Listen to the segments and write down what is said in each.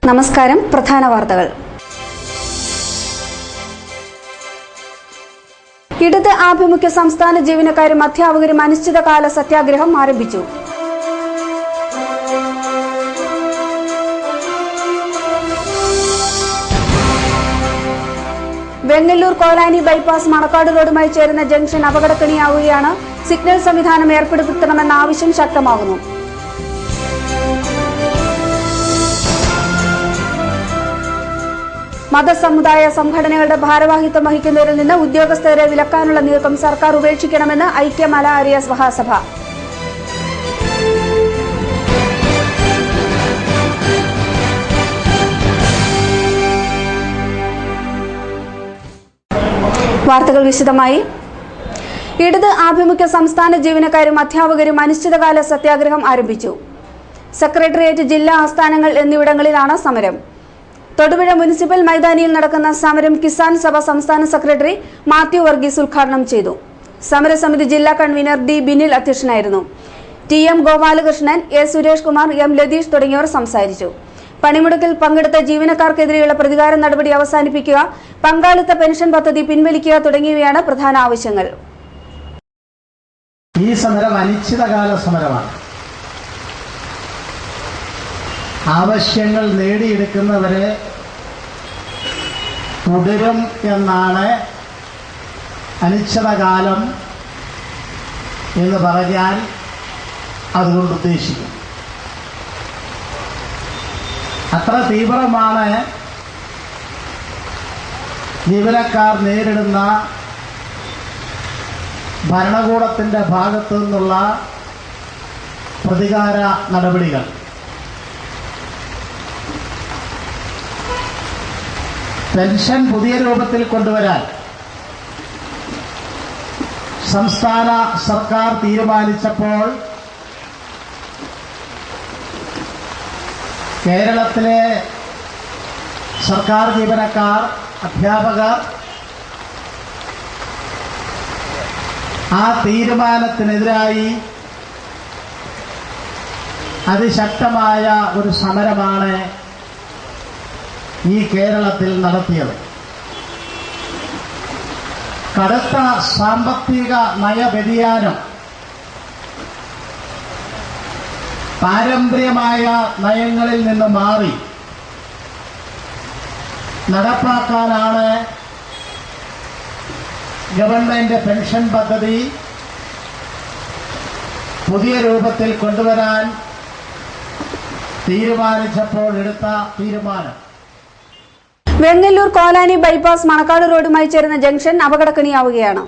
നമസ്കാരം. പ്രധാന വാർത്തകൾ. ഇടത് ആഭിമുഖ്യ സംസ്ഥാന ജീവനക്കാരും അധ്യാപകരും അനിശ്ചിതകാല സത്യാഗ്രഹം ആരംഭിച്ചു. വെങ്ങല്ലൂർ കോലാനി ബൈപ്പാസ് മണക്കാട് റോഡുമായി ചേരുന്ന ജംഗ്ഷൻ അപകടക്കണിയാവുകയാണ്. സിഗ്നൽ സംവിധാനം ഏർപ്പെടുത്തണമെന്ന ആവശ്യം ശക്തമാകുന്നു. മതസമുദായ സംഘടനകളുടെ ഭാരവാഹിത്വം വഹിക്കുന്നവരിൽ നിന്ന് ഉദ്യോഗസ്ഥരെ വിലക്കാനുള്ള നീക്കം സർക്കാർ ഉപേക്ഷിക്കണമെന്ന് ഐക്യ മല ആര്യസ് മഹാസഭ. വാർത്തകൾ വിശദമായി. ഇടത് ആഭിമുഖ്യ സംസ്ഥാന ജീവനക്കാരും അധ്യാപകരും അനിശ്ചിതകാല സത്യാഗ്രഹം ആരംഭിച്ചു. സെക്രട്ടേറിയറ്റ്, ജില്ലാ ആസ്ഥാനങ്ങൾ എന്നിവിടങ്ങളിലാണ് സമരം. തൊടുപുഴ മുനിസിപ്പൽ മൈതാനിയിൽ നടക്കുന്ന സമരം കിസാൻ സഭ സംസ്ഥാന സെക്രട്ടറി മാത്യു വർഗീസ് ഉദ്ഘാടനം ചെയ്തു. സമരസമിതി ജില്ലാ കൺവീനർ ഡി ബിനിൽ അധ്യക്ഷനായിരുന്നു. T M Gopalakrishnan, A Suresh Kumar, M Latheesh തുടങ്ങിയവർ സംസാരിച്ചു. പണിമുടക്കിൽ പങ്കെടുത്ത ജീവനക്കാർക്കെതിരെയുള്ള പ്രതികാര നടപടി അവസാനിപ്പിക്കുക, പങ്കാളിത്ത പെൻഷൻ പദ്ധതി പിൻവലിക്കുക തുടങ്ങിയവയാണ് പ്രധാന ആവശ്യങ്ങൾ. ഈ സമരം അനിശ്ചിതകാല സമരമാണ്. ആവശ്യങ്ങൾ നേടിയെടുക്കുന്നവരെ തുടരും എന്നാണ് അനിശ്ചിതകാലം എന്ന് പറഞ്ഞാൽ അതുകൊണ്ട് ഉദ്ദേശിക്കും. അത്ര തീവ്രമാണ് ജീവനക്കാർ നേരിടുന്ന ഭരണകൂടത്തിൻ്റെ ഭാഗത്തു നിന്നുള്ള പ്രതികാര നടപടികൾ. പെൻഷൻ പുതിയ രൂപത്തിൽ കൊണ്ടുവരാൻ സംസ്ഥാന സർക്കാർ തീരുമാനിച്ചപ്പോൾ കേരളത്തിലെ സർക്കാർ ജീവനക്കാർ, അധ്യാപകർ ആ തീരുമാനത്തിനെതിരായി അതിശക്തമായ ഒരു സമരമാണ് ഈ കേരളത്തിൽ നടത്തിയത്. കടുത്ത സാമ്പത്തിക നയവ്യതിയാനം, പാരമ്പര്യമായ നയങ്ങളിൽ നിന്ന് മാറി നടപ്പാക്കാനാണ് ഗവൺമെന്റ് പെൻഷൻ പദ്ധതി പുതിയ രൂപത്തിൽ കൊണ്ടുവരാൻ തീരുമാനിച്ചപ്പോൾ എടുത്ത തീരുമാനം. വെങ്ങല്ലൂർ കോലാനി ബൈപ്പാസ് മണക്കാട് റോഡുമായി ചേരുന്ന ജംഗ്ഷൻ അപകടക്കണിയാവുകയാണ്.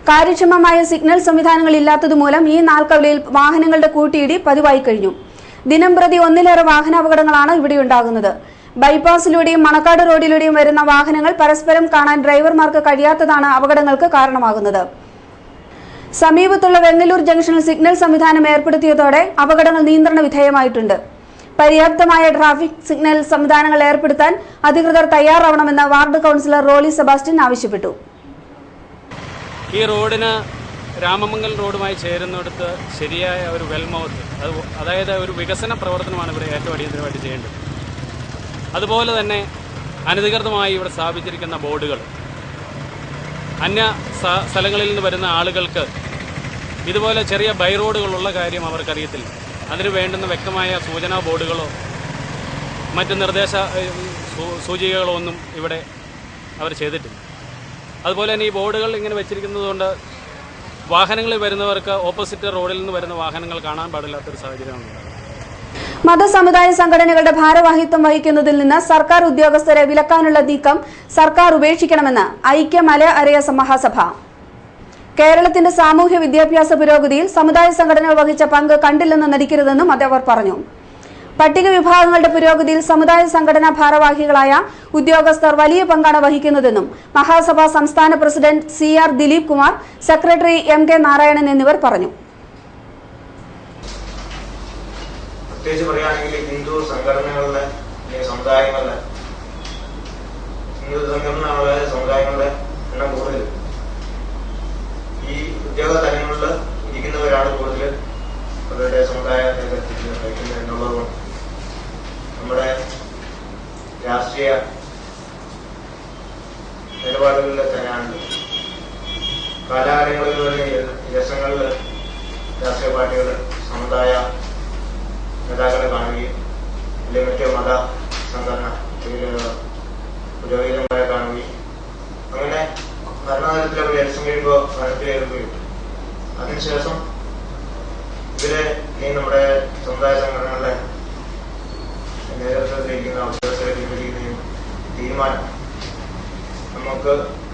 കാര്യക്ഷമമായ സിഗ്നൽ സംവിധാനങ്ങൾ ഇല്ലാത്തതുമൂലം ഈ നാൽക്കവലയിൽ വാഹനങ്ങളുടെ കൂട്ടിയിടി പതിവായി കഴിഞ്ഞു. ദിനംപ്രതി ഒന്നിലേറെ വാഹനാപകടങ്ങളാണ് ഇവിടെയുണ്ടാകുന്നത്. ബൈപ്പാസിലൂടെയും മണക്കാട് റോഡിലൂടെയും വരുന്ന വാഹനങ്ങൾ പരസ്പരം കാണാൻ ഡ്രൈവർമാർക്ക് കഴിയാത്തതാണ് അപകടങ്ങൾക്ക് കാരണമാകുന്നത്. സമീപത്തുള്ള വെങ്ങല്ലൂർ ജംഗ്ഷനിൽ സിഗ്നൽ സംവിധാനം ഏർപ്പെടുത്തിയതോടെ അപകടങ്ങൾ നിയന്ത്രണ വിധേയമായിട്ടുണ്ട്. പര്യാപ്തമായ ട്രാഫിക് സിഗ്നൽ സംവിധാനങ്ങൾ ഏർപ്പെടുത്താൻ അധികൃതർ തയ്യാറാവണമെന്ന് വാർഡ് കൗൺസിലർ റോളി സെബാസ്റ്റ്യൻ ആവശ്യപ്പെട്ടു. ഈ റോഡിന് രാമമംഗൽ റോഡുമായി ചേരുന്നിടത്ത് ശരിയായ ഒരു വെൽമൗത്ത്, അതായത് ഒരു വികസന പ്രവർത്തനമാണ് ഇവിടെ ഏറ്റവും അടിയന്തരമായിട്ട് ചെയ്യേണ്ടത്. അതുപോലെ തന്നെ അനധികൃതമായി ഇവിടെ സ്ഥാപിച്ചിരിക്കുന്ന ബോർഡുകൾ അന്യ സ്ഥലങ്ങളിൽ നിന്ന് വരുന്ന ആളുകൾക്ക് ഇതുപോലെ ചെറിയ ബൈ റോഡുകളുള്ള കാര്യം അവർക്കറിയത്തില്ല. അതിന് വേണ്ടുന്ന വ്യക്തമായ സൂചനാ ബോർഡുകളോ മറ്റ് നിർദ്ദേശ സൂചികകളോ ഒന്നും ഇവിടെ അവർ ചെയ്തിട്ടില്ല. അതുപോലെ തന്നെ ഈ ബോർഡുകൾ ഇങ്ങനെ വെച്ചിരിക്കുന്നതുകൊണ്ട് വാഹനങ്ങളിൽ വരുന്നവർക്ക് ഓപ്പോസിറ്റ് റോഡിൽ നിന്ന് വരുന്ന വാഹനങ്ങൾ കാണാൻ പാടില്ലാത്തൊരു സാഹചര്യമാണ്. മതസമുദായ സംഘടനകളുടെ ഭാരവാഹിത്വം വഹിക്കുന്നതിൽ നിന്ന് സർക്കാർ ഉദ്യോഗസ്ഥരെ വിലക്കാനുള്ള നീക്കം സർക്കാർ ഉപേക്ഷിക്കണമെന്ന് ഐക്യ മല ആര്യസ് മഹാസഭ. കേരളത്തിന്റെ സാമൂഹ്യ വിദ്യാഭ്യാസ പുരോഗതിയിൽ സമുദായ സംഘടനകൾ വഹിച്ച പങ്ക് കണ്ടില്ലെന്ന് നടിക്കരുതെന്നും അവർ പറഞ്ഞു. പട്ടിക വിഭാഗങ്ങളുടെ പുരോഗതിയിൽ സമുദായ സംഘടനാ ഭാരവാഹികളായ ഉദ്യോഗസ്ഥർ വലിയ പങ്കാണ് വഹിക്കുന്നതെന്നും മഹാസഭ സംസ്ഥാന president CR Dileep Kumar, secretary MK Narayanan എന്നിവർ പറഞ്ഞു. പ്രത്യേകിച്ച് പറയുകയാണെങ്കിൽ ഹിന്ദു സംഘടനകളുടെ സമുദായങ്ങളുടെ സമുദായങ്ങളുടെ എണ്ണം കൂടുതൽ ഈ ഉദ്യോഗ തലങ്ങളിൽ ഇരിക്കുന്നവരാണ് കൂടുതൽ അവരുടെ സമുദായത്തെ നയിക്കുന്നത് എന്നുള്ളതുകൊണ്ട് നമ്മുടെ കാലാകാലങ്ങളിൽ വരുന്ന രസങ്ങളിൽ രാഷ്ട്രീയ പാർട്ടികൾ സമുദായ നേതാക്കളെ കാണുകയും അല്ലെങ്കിൽ മറ്റ് മത സംഘടന പുരോഹിതന്മാരെ കാണുകയും അങ്ങനെ ഭരണതലത്തിൽ അവർ എലക്ഷൻ കഴിയുമ്പോൾ ഭരണത്തിലേറുകയും അതിനുശേഷം ഇവരെ ഈ നമ്മുടെ സമുദായ സംഘടനകളുടെ നേതൃത്വത്തിലിരിക്കുന്ന ഉദ്യോഗസ്ഥരെ പിൻവലിക്കുന്നതിനും തീരുമാനം നമുക്ക്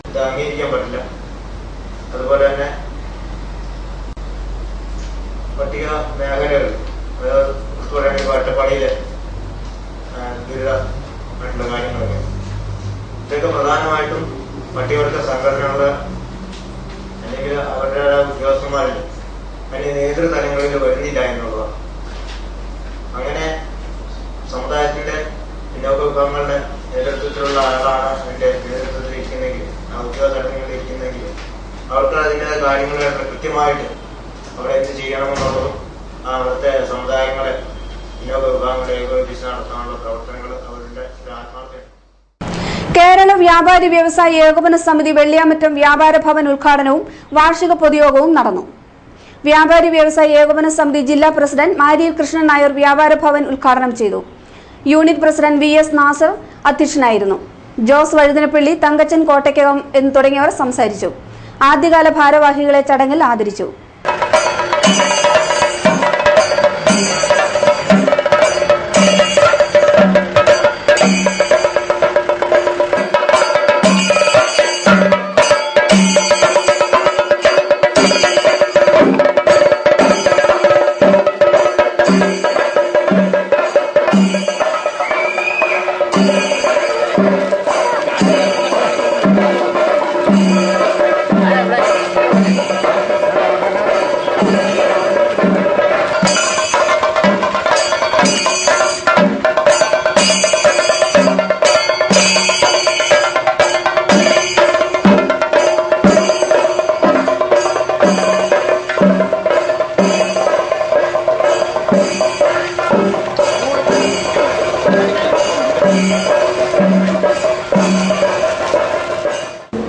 ഇത് അംഗീകരിക്കാൻ പറ്റില്ല. അതുപോലെ തന്നെ പട്ടിക മേഖലകൾ പറയുകയാണെങ്കിൽ അട്ടപ്പാടിയിലെ ദുരിതമായിട്ടുള്ള കാര്യങ്ങളൊക്കെ ഇതൊക്കെ പ്രധാനമായിട്ടും പട്ടികവർഗ സംഘടനകളുടെ അല്ലെങ്കിൽ അവരുടെ ഉദ്യോഗസ്ഥന്മാരിൽ അതിന് നേതൃതലങ്ങളിൽ വരുന്നില്ല എന്നുള്ളതാണ്. അങ്ങനെ സമുദായത്തിന്റെ പിന്നോക്ക വിഭാഗങ്ങളുടെ നേതൃത്വത്തിലുള്ള ആളാണ് അതിന്റെ നേതൃത്വത്തിൽ ഇരിക്കുന്നെങ്കിൽ ആ ഉദ്യോഗ തലങ്ങളിൽ ഇരിക്കുന്നെങ്കിൽ അവർക്ക് അതിൻ്റെതായ കാര്യങ്ങളായിട്ട് കൃത്യമായിട്ട് അവിടെ എന്ത് ചെയ്യണമെന്നുള്ളതും അവിടുത്തെ സമുദായങ്ങളെ പിന്നോക്ക വിഭാഗങ്ങളെ ഏകോപിപ്പിച്ച് നടത്താനുള്ള പ്രവർത്തനങ്ങൾ അവരുടെ ആത്മാർത്ഥ. കേരള വ്യാപാരി വ്യവസായി ഏകോപന സമിതി വെള്ളിയാമറ്റം വ്യാപാര ഭവൻ ഉദ്ഘാടനവും വാർഷിക പൊതുയോഗവും നടന്നു. വ്യാപാരി വ്യവസായി ഏകോപന സമിതി ജില്ലാ പ്രസിഡന്റ് മാരിയിൽ കൃഷ്ണൻ നായർ വ്യാപാര ഭവൻ ഉദ്ഘാടനം ചെയ്തു. യൂണിറ്റ് പ്രസിഡന്റ് VS നാസർ അധ്യക്ഷനായിരുന്നു. ജോസ് വഴുതനപ്പള്ളി, തങ്കച്ചൻ കോട്ടയ്ക്കകം തുടങ്ങിയവർ സംസാരിച്ചു. ആദ്യകാല ഭാരവാഹികളെ ചടങ്ങിൽ ആദരിച്ചു.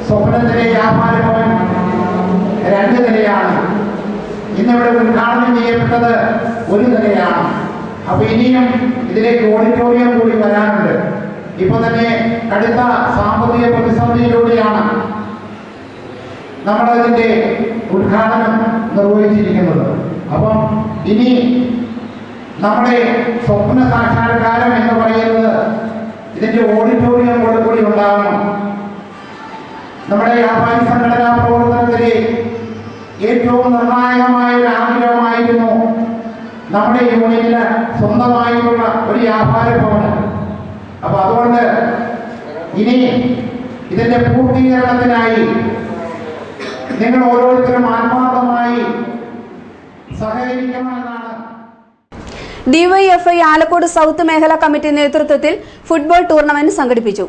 സ്വപ്നത്തിലെ വ്യാപാര ഭവൻ 2 നിലയാണ്. ഇന്നിവിടെ ഉദ്ഘാടനം ചെയ്യപ്പെട്ടത് 1 നിലയാണ്. അപ്പൊ ഇനിയും ഇതിലേക്ക് ഓഡിറ്റോറിയം കൂടി വരാനുണ്ട്. ഇപ്പൊ തന്നെ കടുത്ത സാമ്പത്തിക പ്രതിസന്ധിയിലൂടെയാണ് നമ്മളതിന്റെ ഉദ്ഘാടനം നിർവഹിച്ചിരിക്കുന്നത്. അപ്പം ഇനി നമ്മുടെ സ്വപ്ന സാക്ഷാത്കാരം എന്ന് പറയുന്നത് ഇതിന്റെ ഓഡിറ്റോറിയം കൂടി ഉണ്ടാകണം. നമ്മുടെ വ്യാപാരി സംഘടനാ പ്രവർത്തനത്തിലെ ഏറ്റവും നിർണായകമായ ഒരു ആഗ്രഹമായിരുന്നു നമ്മുടെ യൂണിയന് സ്വന്തമായിട്ടുള്ള ഒരു വ്യാപാര ഭവനം. അപ്പൊ അതുകൊണ്ട് ഇനി ഇതിന്റെ പൂർത്തീകരണത്തിനായി നിങ്ങൾ ഓരോരുത്തരും ആത്മാർത്ഥമായി സഹകരിക്കണമെന്നാണ്. ഡിവൈഎഫ്ഐ ആലക്കോട് സൗത്ത് മേഖലാ കമ്മിറ്റി നേതൃത്വത്തിൽ ഫുട്ബോൾ ടൂർണമെന്റ് സംഘടിപ്പിച്ചു.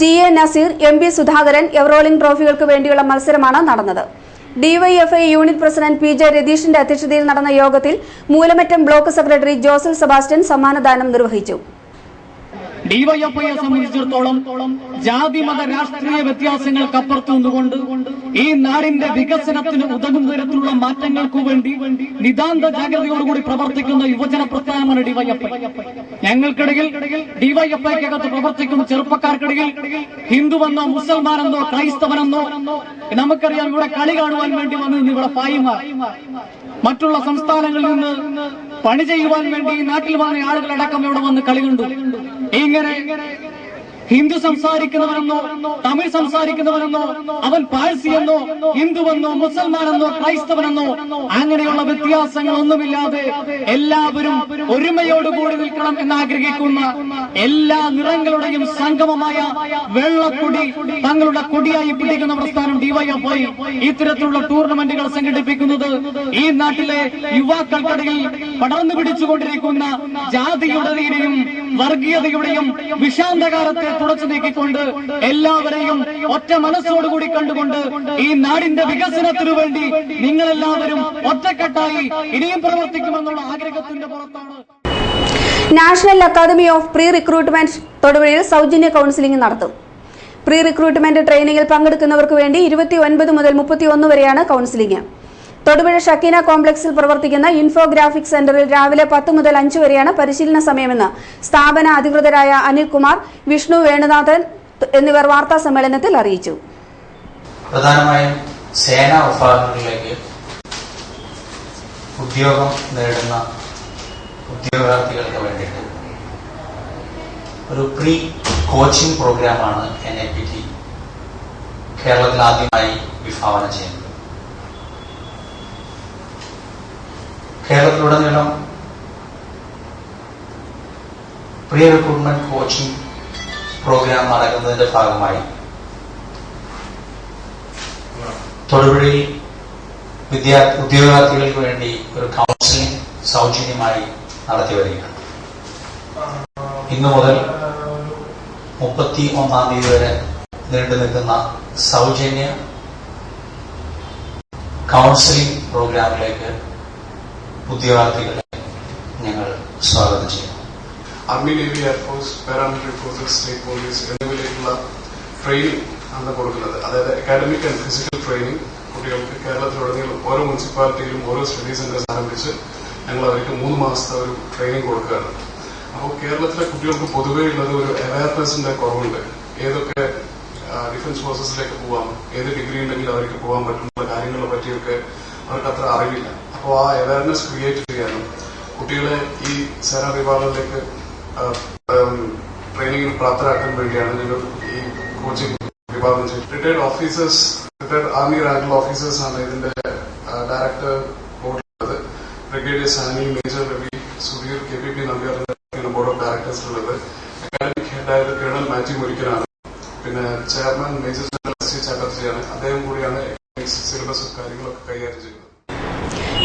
TA Naseer, MP Sudhakaran ever rolling ട്രോഫികൾക്ക് വേണ്ടിയുള്ള മത്സരമാണ് നടന്നത്. ഡിവൈഎഫ്ഐ യൂണിറ്റ് പ്രസിഡന്റ് PJ രതീഷിന്റെ അധ്യക്ഷതയിൽ നടന്ന യോഗത്തിൽ Moolamattom block secretary Josal Sebastian സമ്മാനദാനം നിർവഹിച്ചു. ഡിവൈഎഫ്ഐയെ സംബന്ധിച്ചിടത്തോളം ജാതി മത രാഷ്ട്രീയ വ്യത്യാസങ്ങൾക്കപ്പുറത്തു നിന്നുകൊണ്ട് ഈ നാടിന്റെ വികസനത്തിന് ഉതകുന്ന തരത്തിലുള്ള മാറ്റങ്ങൾക്കു വേണ്ടി നിതാന്ത ജാഗ്രതയോടുകൂടി പ്രവർത്തിക്കുന്ന യുവജന പ്രസ്ഥാനമാണ് ഡിവൈഎഫ്ഐ. ഞങ്ങൾക്കിടയിൽ ഡിവൈഎഫ്ഐക്കകത്ത് പ്രവർത്തിക്കുന്ന ചെറുപ്പക്കാർക്കിടയിൽ ഹിന്ദുവെന്നോ മുസൽമാനെന്നോ ക്രൈസ്തവനെന്നോ നമുക്കറിയാം. ഇവിടെ കളി കാണുവാൻ വേണ്ടി വന്നിരുന്നു ഇവിടെ പായിമാർ, മറ്റുള്ള സംസ്ഥാനങ്ങളിൽ നിന്ന് പണി ചെയ്യുവാൻ വേണ്ടി ഈ നാട്ടിൽ വന്ന ആളുകളടക്കം ഇവിടെ വന്ന് കളി കണ്ടു. ഇങ്ങനെ ഹിന്ദു സംസാരിക്കുന്നവനെന്നോ തമിഴ് സംസാരിക്കുന്നവനെന്നോ അവൻ പാഴ്സിയെന്നോ ഹിന്ദുവെന്നോ മുസൽമാനെന്നോ ക്രൈസ്തവനെന്നോ അങ്ങനെയുള്ള വ്യത്യാസങ്ങളൊന്നുമില്ലാതെ എല്ലാവരും ഒരുമയോടുകൂടി നിൽക്കണം എന്നാഗ്രഹിക്കുന്ന എല്ലാ നിറങ്ങളുടെയും സംഗമമായ വെള്ളക്കൊടി തങ്ങളുടെ കൊടിയായി പിടിക്കുന്ന പ്രസ്ഥാനം ഡിവൈഎഫ്ഐ ഇത്തരത്തിലുള്ള ടൂർണമെന്റുകൾ സംഘടിപ്പിക്കുന്നത് ഈ നാട്ടിലെ യുവാക്കൾക്കിടയിൽ പടർന്നു പിടിച്ചുകൊണ്ടിരിക്കുന്ന ജാതിയുടെയും വർഗീയതയുടെയും വിഷാന്തകാലത്തെ തുടച്ചു നീക്കിക്കൊണ്ട് എല്ലാവരെയും ഒറ്റ മനസ്സോടുകൂടി കണ്ടുകൊണ്ട് ഈ നാടിന്റെ വികസനത്തിനു വേണ്ടി നിങ്ങളെല്ലാവരും ഒറ്റക്കെട്ടായി ഇനിയും പ്രവർത്തിക്കുമെന്നുള്ള ആഗ്രഹത്തിന്റെ പുറത്താണ് national academy of pre recruitment തൊടുപുഴയിൽ സൗജന്യ കൌൺസിലിംഗ് നടത്തും. പ്രീ റിക്രൂട്ട്മെന്റ് ട്രെയിനിങ്ങിൽ പങ്കെടുക്കുന്നവർക്ക് വേണ്ടി 29 മുതൽ 31 വരെയാണ് കൌൺസിലിംഗ്. തൊടുപുഴ ഷക്കീന കോംപ്ലക്സിൽ പ്രവർത്തിക്കുന്ന ഇൻഫോഗ്രാഫിക് സെന്ററിൽ രാവിലെ 10 മുതൽ 5 വരെയാണ് പരിശീലന സമയമെന്ന് സ്ഥാപന അധികൃതരായ അനിൽകുമാർ, വിഷ്ണു വേണുനാഥൻ എന്നിവർ വാർത്താ സമ്മേളനത്തിൽ അറിയിച്ചു. പ്രധാനമായും സേനാ വിഭാഗങ്ങളിലേക്ക് ഉദ്യോഗം നേടുന്ന ഉദ്യോഗാർത്ഥികൾക്ക് വേണ്ടിയിട്ട് ഒരു പ്രീ കോച്ചിംഗ് പ്രോഗ്രാമാണ് NAPT കേരളത്തിൽ ആദ്യമായി വിഭാവനം ചെയ്യുന്നത്. കേരളത്തിലുടനീളം പ്രീ റിക്രൂട്ട്മെന്റ് കോച്ചിംഗ് പ്രോഗ്രാം നടക്കുന്നതിന്റെ ഭാഗമായി തൊടുപുഴയിൽ ഉദ്യോഗാർത്ഥികൾക്ക് വേണ്ടി ഒരു കൗൺസിലിംഗ് സൗജന്യമായി നടത്തി വരികയാണ്. ഇന്നു മുതൽ 31-ാം തീയതി വരെ നീണ്ടു നിൽക്കുന്ന സൗജന്യ കൗൺസിലിംഗ് പ്രോഗ്രാമിലേക്ക് ഉദ്യോഗാർത്ഥികളെ ഞങ്ങൾ സ്വാഗതം ചെയ്യുന്നു. Army, navy, air force, paramilitary forces, state police എന്നിവയിലേക്കുള്ള ട്രെയിനിങ് ആണ് കൊടുക്കുന്നത്. അതായത് അക്കാഡമിക് ആൻഡ് ഫിസിക്കൽ ട്രെയിനിങ് കുട്ടികൾക്ക് കേരളത്തിലുടനീളം ഓരോ മുനിസിപ്പാലിറ്റിയിലും ഓരോ സ്റ്റഡി സെന്റേഴ്സ് ആരംഭിച്ച് ഞങ്ങൾ അവർക്ക് 3 മാസത്തെ ഒരു ട്രെയിനിങ് കൊടുക്കുകയാണ്. അപ്പോൾ കേരളത്തിലെ കുട്ടികൾക്ക് പൊതുവേ ഉള്ളത് ഒരു അവയർനെസിന്റെ കുറവുണ്ട്. ഏതൊക്കെ ഡിഫൻസ് ഫോഴ്സസിലേക്ക് പോവാം, ഏത് ഡിഗ്രി ഉണ്ടെങ്കിൽ അവർക്ക് പോകാൻ പറ്റുന്ന കാര്യങ്ങളെ പറ്റിയൊക്കെ അവർക്ക് അത്ര അറിവില്ല. അപ്പോൾ ആ അവയർനെസ് ക്രിയേറ്റ് ചെയ്യാനും കുട്ടികളെ ഈ സേനാ വിഭാഗത്തിലേക്ക് ട്രെയിനിങ്ങിന് പ്രാപ്തരാക്കാൻ വേണ്ടിയാണ് ഞങ്ങൾ ഈ കോച്ചിങ് വിഭാഗം ചെയ്യുന്നത്. റിട്ടയർഡ് ഓഫീസേഴ്സ്, റിട്ടയർഡ് ആർമി റാങ്കിലുള്ള ഓഫീസേഴ്സ് ആണ് ഇതിന്റെ ഡയറക്ടർ ബോർഡിലുള്ളത്. Brigadier Sani, major Ravi, Sudheer, KPP Nambiar board of ഡയറക്ടേഴ്സിലുള്ളത്. അക്കാഡമിക് ഹെഡായത് കേണൽ മാത്യു മുരിക്കനാണ്. പിന്നെ ചെയർമാൻ മേജർ ജനറൽ SC ചാറ്റർജിയാണ്. അദ്ദേഹം കൂടിയാണ് സിലബസ് കാര്യങ്ങളൊക്കെ കൈകാര്യം ചെയ്യുന്നത്.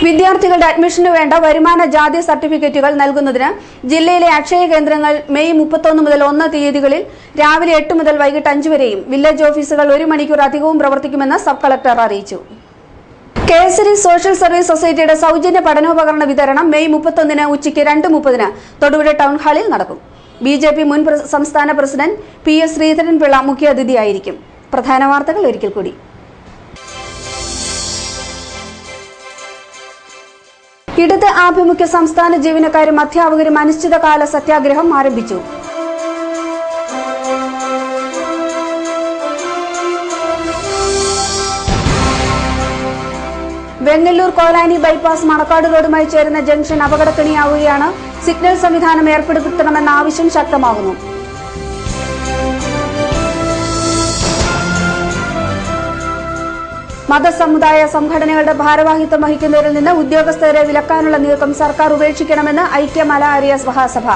വിദ്യാർത്ഥികളുടെ അഡ്മിഷന് വേണ്ട വരുമാന ജാതി സർട്ടിഫിക്കറ്റുകൾ നൽകുന്നതിന് ജില്ലയിലെ അക്ഷയ കേന്ദ്രങ്ങൾ മെയ് 31 മുതൽ 1 തീയതികളിൽ രാവിലെ 8 മുതൽ വൈകിട്ട് 5 വരെയും വില്ലേജ് ഓഫീസുകൾ 1 മണിക്കൂർ അധികവും പ്രവർത്തിക്കുമെന്ന് സബ് കളക്ടർ അറിയിച്ചു. കേസരി സോഷ്യൽ സർവീസ് സൊസൈറ്റിയുടെ സൗജന്യ പഠനോപകരണ വിതരണം മെയ് 31 ഉച്ചയ്ക്ക് 2:30 തൊടുപുഴ ടൗൺ ഹാളിൽ നടക്കും. BJP മുൻ സംസ്ഥാന പ്രസിഡന്റ് PS ശ്രീധരൻപിള്ള മുഖ്യാതിഥിയായിരിക്കും. പ്രധാന വാർത്തകൾ ഒരിക്കൽ കൂടി. ഇടത് ആഭിമുഖ്യ സംസ്ഥാന ജീവനക്കാരും അധ്യാപകരും അനിശ്ചിതകാല സത്യാഗ്രഹം ആരംഭിച്ചു. വെങ്ങല്ലൂർ കോലാനി ബൈപ്പാസ് മണക്കാട് റോഡുമായി ചേരുന്ന ജംഗ്ഷൻ അപകടക്കണിയാവുകയാണ്. സിഗ്നൽ സംവിധാനം ഏർപ്പെടുത്തണമെന്ന ആവശ്യം ശക്തമാകുന്നു. മതസമുദായ സംഘടനകളുടെ ഭാരവാഹിത്വം വഹിക്കുന്നവരിൽ നിന്ന് ഉദ്യോഗസ്ഥരെ വിലക്കാനുള്ള നീക്കം സർക്കാർ ഉപേക്ഷിക്കണമെന്ന് ഐക്യ മല ആര്യാസ് മഹാസഭ.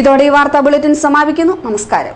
ഇതോടെ ഈ വാർത്താ ബുള്ളറ്റിൻ സമാപിക്കുന്നു. നമസ്കാരം.